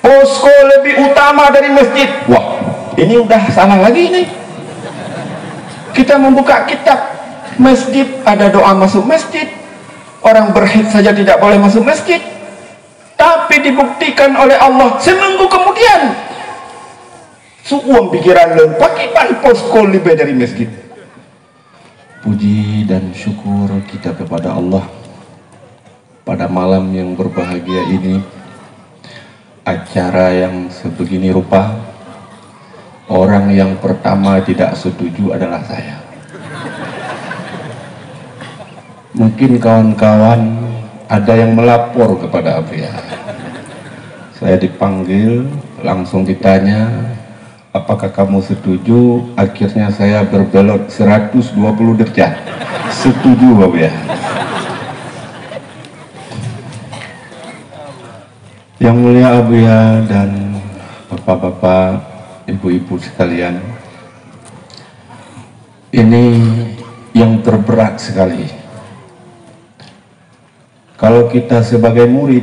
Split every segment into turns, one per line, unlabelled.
posko lebih utama dari masjid. Wah, ini udah salah lagi nih. Kita membuka kitab masjid, ada doa masuk masjid. Orang berhaid saja tidak boleh masuk masjid, tapi dibuktikan oleh Allah seminggu kemudian suwung pikiran leun pakipan posko lebih dari masjid. Puji dan syukur kita kepada Allah pada malam yang berbahagia ini, acara yang sebegini rupa. Orang yang pertama tidak setuju adalah saya. Mungkin kawan-kawan ada yang melapor kepada Abia. Saya dipanggil, langsung ditanya, apakah kamu setuju? Akhirnya saya berbelot 120 derajat. Setuju, Abia. Yang mulia Abia dan bapak-bapak, ibu-ibu sekalian, ini yang terberat sekali. Kalau kita sebagai murid,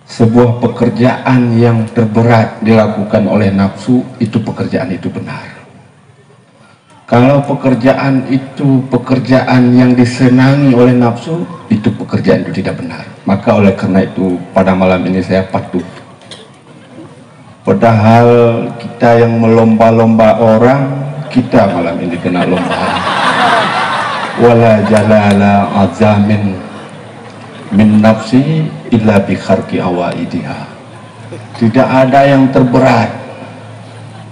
sebuah pekerjaan yang terberat dilakukan oleh nafsu, itu pekerjaan itu benar. Kalau pekerjaan itu pekerjaan yang disenangi oleh nafsu, itu pekerjaan itu tidak benar. Maka oleh karena itu pada malam ini saya patuh. Padahal kita yang melomba-lomba orang, kita malam ini kena lomba. Wala jalala azamin min nafsi illa bi kharqi awaidiha. Tidak ada yang terberat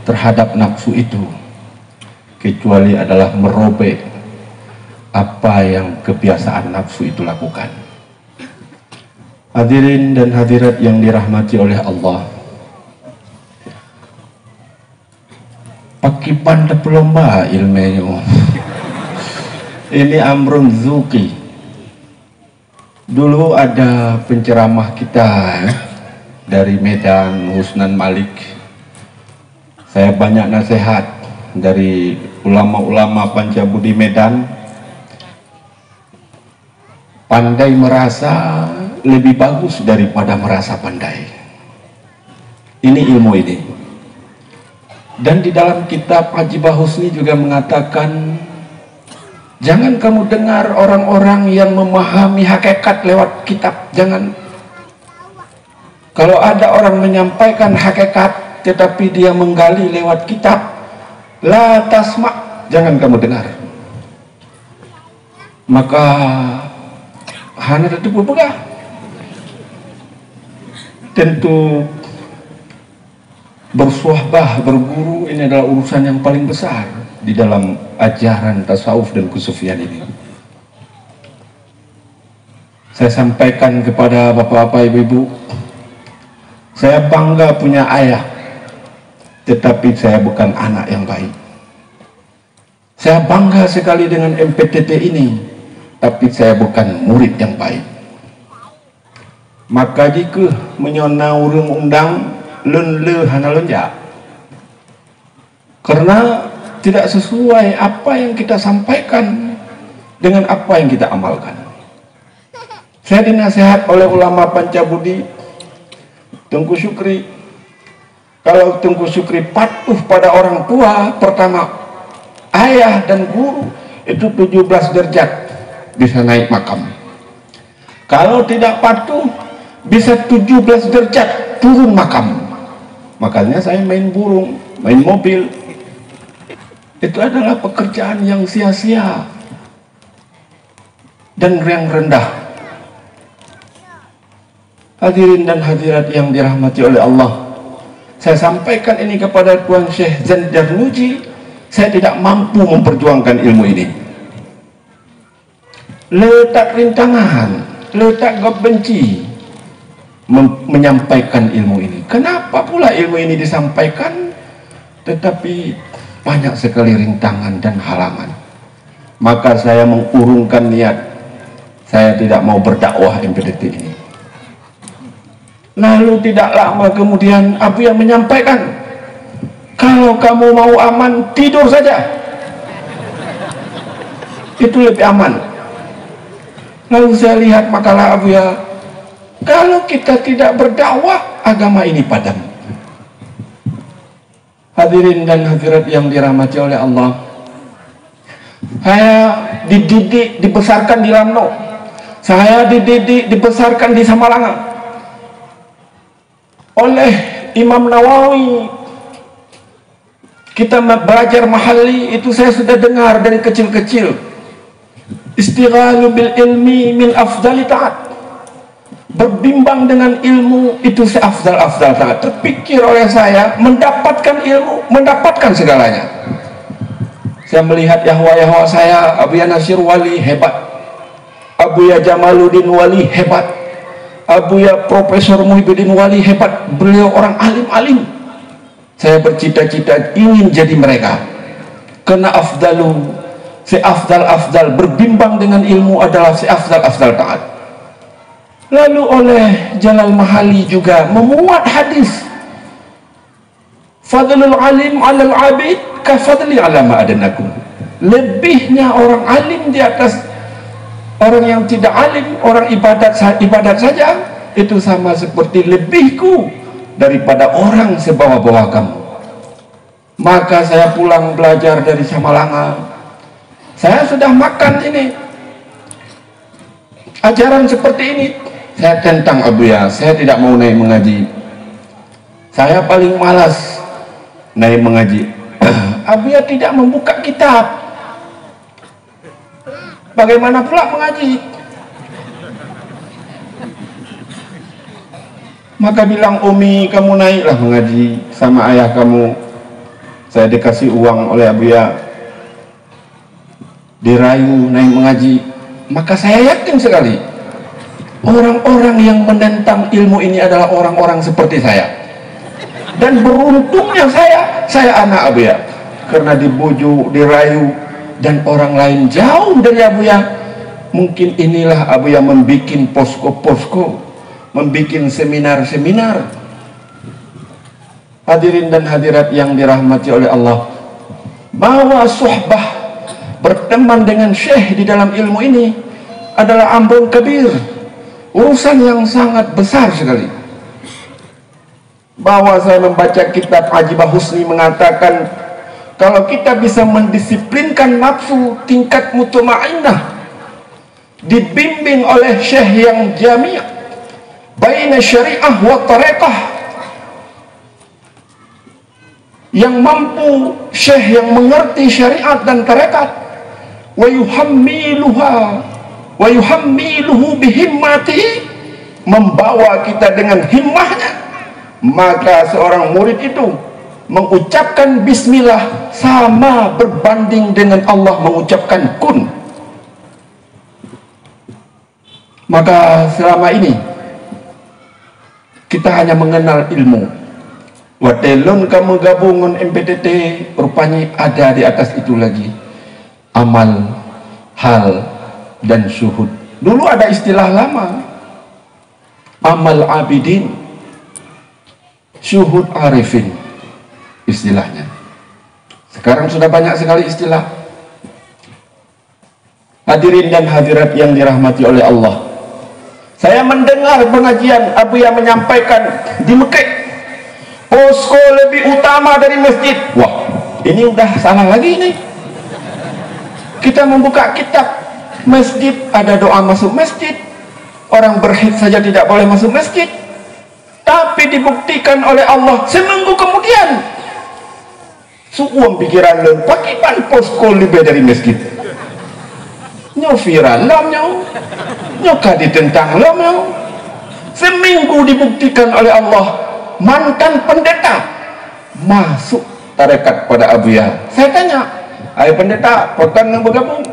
terhadap nafsu itu kecuali adalah merobek apa yang kebiasaan nafsu itu lakukan. Hadirin dan hadirat yang dirahmati oleh Allah, pakipan de pelomba ilmunya. Ini amrun zuki. Dulu ada penceramah kita dari Medan, Husnan Malik. Saya banyak nasihat dari ulama-ulama Pancabudi Medan. Pandai merasa lebih bagus daripada merasa pandai. Ini ilmu ini. Dan di dalam kitab Haji Bahusni juga mengatakan, jangan kamu dengar orang-orang yang memahami hakikat lewat kitab. Jangan. Kalau ada orang menyampaikan hakikat tetapi dia menggali lewat kitab, la tasma', jangan kamu dengar. Maka hana itu berpegah. Tentu bersuhbah, berguru ini adalah urusan yang paling besar di dalam ajaran tasawuf dan kesufian ini. Saya sampaikan kepada bapak-bapak, ibu-ibu, saya bangga punya ayah, tetapi saya bukan anak yang baik. Saya bangga sekali dengan MPTT ini, tapi saya bukan murid yang baik. Maka jika menyonau urung undang lun le hana lonja, karena tidak sesuai apa yang kita sampaikan dengan apa yang kita amalkan. Saya dinasihat oleh ulama Pancabudi, Tengku Syukri, kalau Tengku Syukri patuh pada orang tua, pertama ayah dan guru, itu 17 derajat bisa naik makam. Kalau tidak patuh, bisa 17 derajat turun makam. Makanya saya main burung, main mobil. Itu adalah pekerjaan yang sia-sia dan yang rendah. Hadirin dan hadirat yang dirahmati oleh Allah, saya sampaikan ini kepada Tuan Syekh Zain Darnuji. Saya tidak mampu memperjuangkan ilmu ini. Letak rintangan, letak benci menyampaikan ilmu ini. Kenapa pula ilmu ini disampaikan tetapi banyak sekali rintangan dan halangan? Maka saya mengurungkan niat, saya tidak mau berdakwah MPTT ini. Lalu tidak lama kemudian Abu yang menyampaikan, kalau kamu mau aman, tidur saja, itu lebih aman. Lalu saya lihat makalah Abu ya, Kalau kita tidak berdakwah, agama ini padam. Hadirin dan hadirat yang dirahmati oleh Allah, saya dididik, dibesarkan di Lamno. Saya dididik, dibesarkan di Samalanga oleh Imam Nawawi. Kita belajar mahali itu saya sudah dengar dari kecil-kecil. Istighalu bil ilmi min afdali ta'at. Berbimbang dengan ilmu itu seafdal-afdal ta'at. Terpikir oleh saya, mendapatkan ilmu, mendapatkan segalanya. Saya melihat Yahwa saya, Abuya Nasir Wali hebat, Abuya Jamaluddin Wali hebat, Abuya Profesor Muhyiddin Wali hebat. Beliau orang alim-alim. Saya bercita-cita ingin jadi mereka. Karena afdalu, seafdal-afdal, berbimbang dengan ilmu adalah seafdal-afdal ta'at. Lalu oleh Jalal Mahali juga memuat hadis, fadlul alim alal abid kafadli ala ma'adanakum. Lebihnya orang alim di atas orang yang tidak alim, orang ibadat saja, itu sama seperti lebihku daripada orang sebawa-bawa kamu. Maka saya pulang belajar dari Samalanga. Saya sudah makan ini ajaran seperti ini. Saya tentang Abuya, saya tidak mau naik mengaji. Saya paling malas naik mengaji. Abuya tidak membuka kitab. Bagaimana pula mengaji? Maka bilang, Umi, kamu naiklah mengaji sama ayah kamu. Saya dikasih uang oleh Abuya, dirayu naik mengaji. Maka saya yakin sekali orang-orang yang menentang ilmu ini adalah orang-orang seperti saya. Dan beruntungnya saya anak Abuya, karena dibujuk, dirayu, dan orang lain jauh dari Abuya. Mungkin inilah Abuya membuat posko-posko, membuat seminar-seminar. Hadirin dan hadirat yang dirahmati oleh Allah, bahwa suhbah, berteman dengan syekh di dalam ilmu ini adalah amrun kabir, urusan yang sangat besar sekali. Bahwa saya membaca kitab Ajibah Husni mengatakan, kalau kita bisa mendisiplinkan nafsu tingkat mutmainnah, dibimbing oleh syekh yang jami' baina syariah wa tariqah, yang mampu, syekh yang mengerti syariat dan tarekat, wa yuhammiluhu bihimmati, membawa kita dengan himmahnya, maka seorang murid itu mengucapkan bismillah sama berbanding dengan Allah mengucapkan kun. Maka selama ini kita hanya mengenal ilmu. Watelon kamu gabungan MPTT, rupanya ada di atas itu lagi amal, hal, dan syuhud. Dulu ada istilah lama, amal abidin, syuhud arifin istilahnya. Sekarang sudah banyak sekali istilah. Hadirin dan hadirat yang dirahmati oleh Allah, saya mendengar pengajian Abuya menyampaikan di Mekah, posko lebih utama dari masjid. Wah, ini udah salah lagi nih. Kita membuka kitab masjid, ada doa masuk masjid. Orang berhid saja tidak boleh masuk masjid. Tapi dibuktikan oleh Allah seminggu kemudian, suuam pikiran lo, pakipan posko lebih dari masjid. Nyo viral lo, nyo kadi tentang lo. Seminggu dibuktikan oleh Allah, mantan pendeta masuk tarekat pada Abuya. Saya tanya, ayo pendeta, potan yang bergabung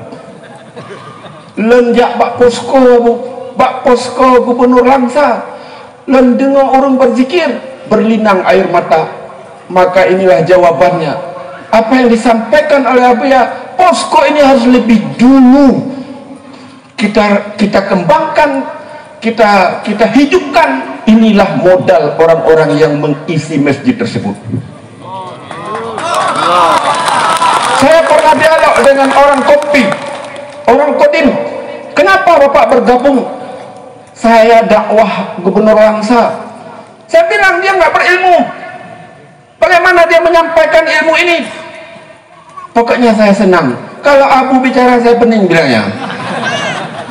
lenjak bak posko gubernur Langsa, len dengar orang berzikir, berlinang air mata. Maka inilah jawabannya, apa yang disampaikan oleh Abuya, posko ini harus lebih dulu kita kembangkan, kita hidupkan. Inilah modal orang-orang yang mengisi masjid tersebut. Saya pernah dialog dengan orang Kopi, orang Kodim. Kenapa Bapak bergabung? saya dakwah Gubernur Langsa, saya bilang dia nggak berilmu. Bagaimana dia menyampaikan ilmu ini? Pokoknya saya senang. Kalau Abu bicara saya pening bilangnya.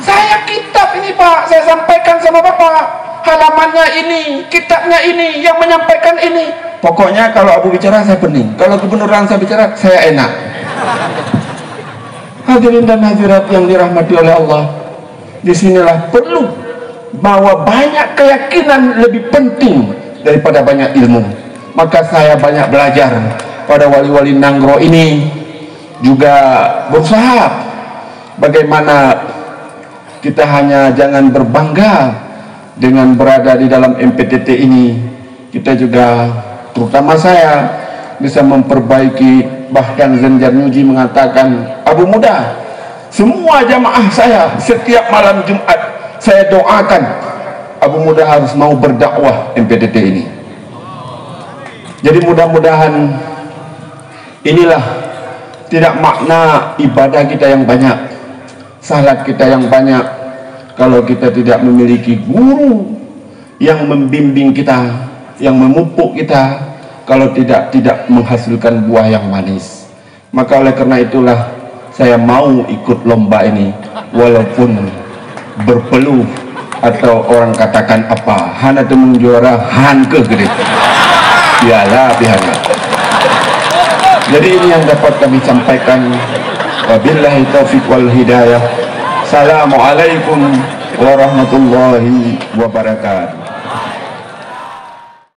Saya kitab ini Pak, saya sampaikan sama Bapak. Halamannya ini, kitabnya ini, yang menyampaikan ini. Pokoknya kalau Abu bicara saya pening. Kalau Gubernur Langsa bicara saya enak. Hadirin dan hadirat yang dirahmati oleh Allah, disinilah perlu bahwa banyak keyakinan lebih penting daripada banyak ilmu. Maka saya banyak belajar pada wali-wali Nanggro ini, juga berusaha bagaimana kita hanya jangan berbangga dengan berada di dalam MPTT ini. Kita juga, terutama saya, bisa memperbaiki. Bahkan Zenjar Nyuji mengatakan, Abu Muda, semua jamaah saya setiap malam Jumat saya doakan Abu Muda harus mau berdakwah MPTT ini. Jadi mudah-mudahan inilah tidak makna ibadah kita yang banyak, salat kita yang banyak, kalau kita tidak memiliki guru yang membimbing kita, yang memupuk kita, kalau tidak menghasilkan buah yang manis. Maka oleh karena itulah saya mau ikut lomba ini, walaupun berpeluh atau orang katakan apa, hana temen juara han ke gede, biarlah biarlah. Jadi ini yang dapat kami sampaikan. Wabillahi taufiq wal hidayah. Assalamualaikum warahmatullahi wabarakatuh.